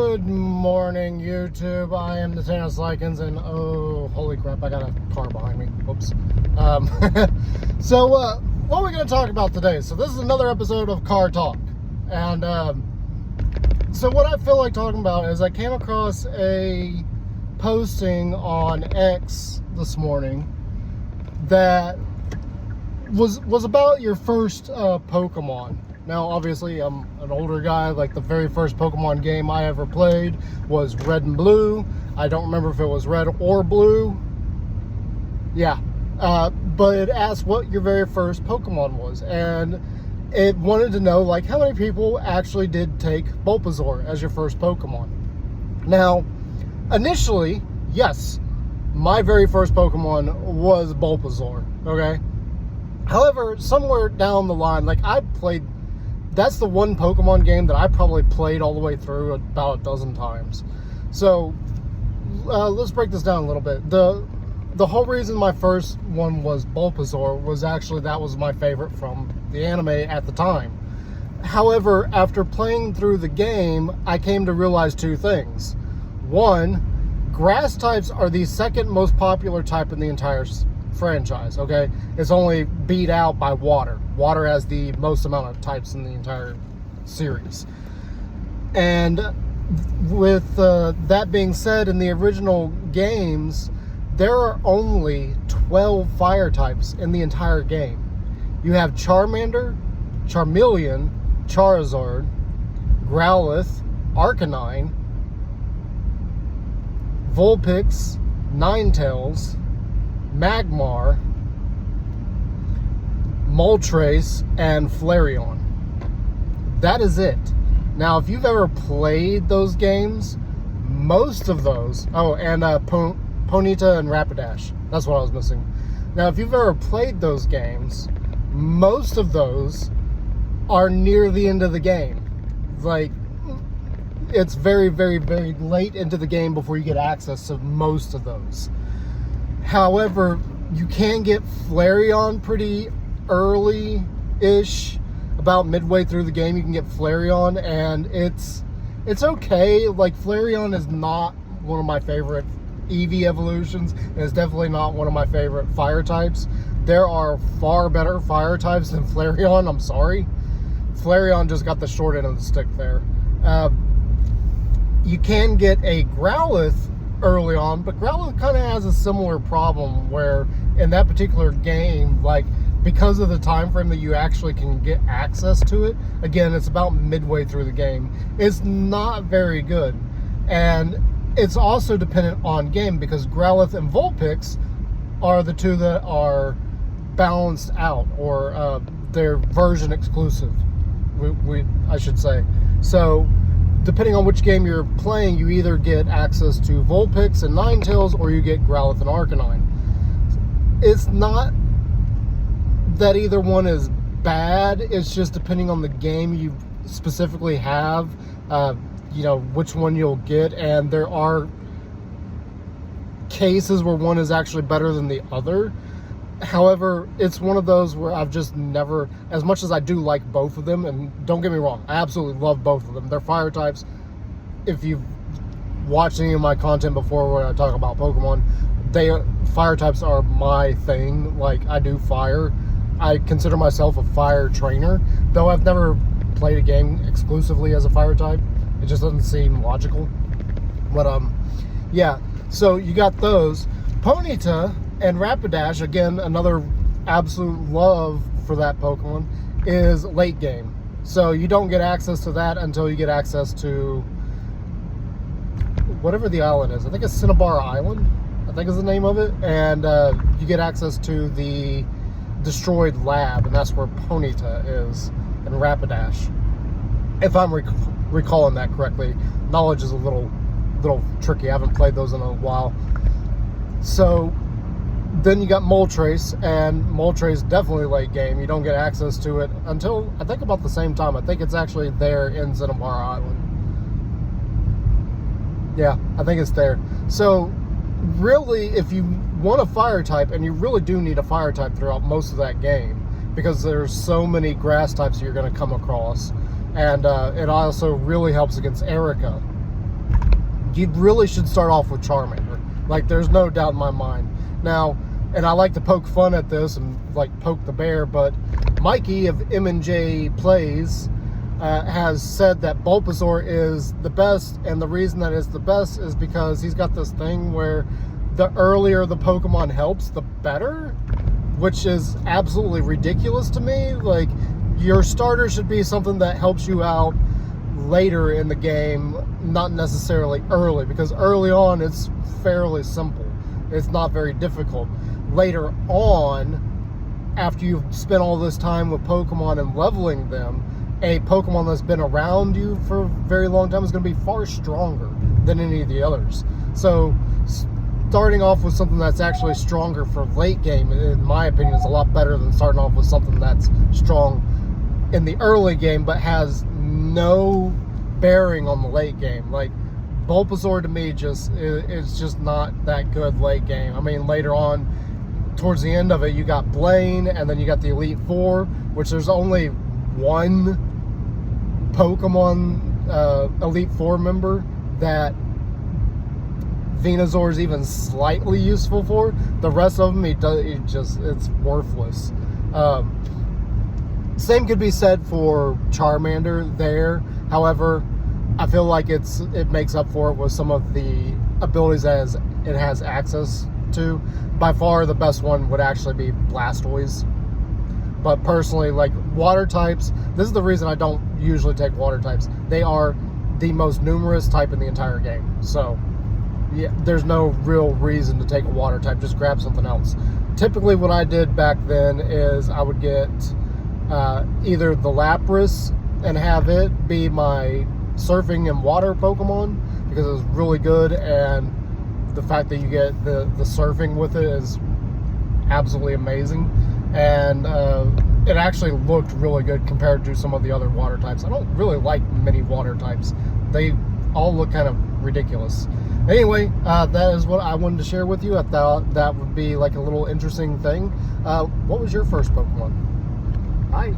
Good morning, YouTube. I am the Thanos Likens, and oh, holy crap, I got a car behind me. Whoops. What are we going to talk about today? So this is another episode of Car Talk. And so what I feel like talking about is I came across a posting on X this morning that was about your first Pokemon. Now, obviously, I'm an older guy. Like, the very first Pokemon game I ever played was Red and Blue. I don't remember if it was Red or Blue. Yeah. But it asked what your very first Pokemon was. And it wanted to know, like, how many people actually did take Bulbasaur as your first Pokemon. Now, initially, yes, my very first Pokemon was Bulbasaur, okay? However, somewhere down the line, like, that's the one Pokemon game that I probably played all the way through about a dozen times. So, let's break this down a little bit. The whole reason my first one was Bulbasaur was actually that was my favorite from the anime at the time. However, after playing through the game, I came to realize two things. One, grass types are the second most popular type in the entire franchise, okay? It's only beat out by water. Water has the most amount of types in the entire series. And with that being said, in the original games, there are only 12 fire types in the entire game. You have Charmander, Charmeleon, Charizard, Growlithe, Arcanine, Vulpix, Ninetales, Magmar, Moltres, and Flareon. That is it. Now, if you've ever played those games, most of those... Oh, and Ponyta and Rapidash. That's what I was missing. Now, if you've ever played those games, most of those are near the end of the game. Like, it's very, very, very late into the game before you get access to most of those. However, you can get Flareon pretty early-ish. About midway through the game, you can get Flareon, and it's okay. Like, Flareon is not one of my favorite Eevee evolutions, and it's definitely not one of my favorite fire types. There are far better fire types than Flareon, I'm sorry. Flareon just got the short end of the stick there. You can get a Growlithe early on, but Growlithe kind of has a similar problem where in that particular game, like, because of the time frame that you actually can get access to it, again, it's about midway through the game, it's not very good. And it's also dependent on game, because Growlithe and Vulpix are the two that are balanced out, or they're version exclusive, I should say. So depending on which game you're playing, you either get access to Vulpix and Ninetales, or you get Growlithe and Arcanine. It's not that either one is bad, it's just depending on the game you specifically have, which one you'll get, and there are cases where one is actually better than the other. However, it's one of those where I've just never, as much as I do like both of them, and don't get me wrong, I absolutely love both of them. They're fire types. If you've watched any of my content before where I talk about Pokemon, fire types are my thing. Like, I do fire. I consider myself a fire trainer, though I've never played a game exclusively as a fire type. It just doesn't seem logical. But, yeah. So, you got those. Ponyta and Rapidash, again, another absolute love for that Pokemon, is late game. So you don't get access to that until you get access to whatever the island is. I think it's Cinnabar Island, I think is the name of it. And you get access to the destroyed lab, and that's where Ponyta is, and Rapidash. If I'm recalling that correctly. Knowledge is a little tricky. I haven't played those in a while. So then you got Moltres, and Moltres definitely late game. You don't get access to it until, I think, about the same time. I think it's actually there in Cinnabar Island. Yeah, I think it's there. So, really, if you want a fire type, and you really do need a fire type throughout most of that game, because there's so many grass types you're going to come across, and it also really helps against Erica. you really should start off with Charmander. Like, there's no doubt in my mind. Now, and I like to poke fun at this and like poke the bear, but Mikey of M&J Plays has said that Bulbasaur is the best, and the reason that it's the best is because he's got this thing where the earlier the Pokemon helps, the better, which is absolutely ridiculous to me. Like, your starter should be something that helps you out later in the game, not necessarily early, because early on it's fairly simple. It's not very difficult. Later on, after you've spent all this time with Pokemon and leveling them, a Pokemon that's been around you for a very long time is going to be far stronger than any of the others. So starting off with something that's actually stronger for late game, in my opinion, is a lot better than starting off with something that's strong in the early game but has no bearing on the late game. Like, Bulbasaur to me is just not that good late game. I mean, later on, towards the end of it, you got Blaine, and then you got the Elite Four, which there's only one Pokemon Elite Four member that Venusaur is even slightly useful for. The rest of them, it's worthless. Same could be said for Charmander there. However, I feel like it makes up for it with some of the abilities as it has access to. By far, the best one would actually be Blastoise. But personally, like, water types, this is the reason I don't usually take water types. They are the most numerous type in the entire game. So, yeah, there's no real reason to take a water type. Just grab something else. Typically, what I did back then is I would get either the Lapras and have it be my surfing and water Pokemon, because it was really good, and the fact that you get the surfing with it is absolutely amazing. And it actually looked really good compared to some of the other water types. I don't really like many water types. They all look kind of ridiculous. Anyway, that is what I wanted to share with you. I thought that would be like a little interesting thing. What was your first Pokemon? Bye.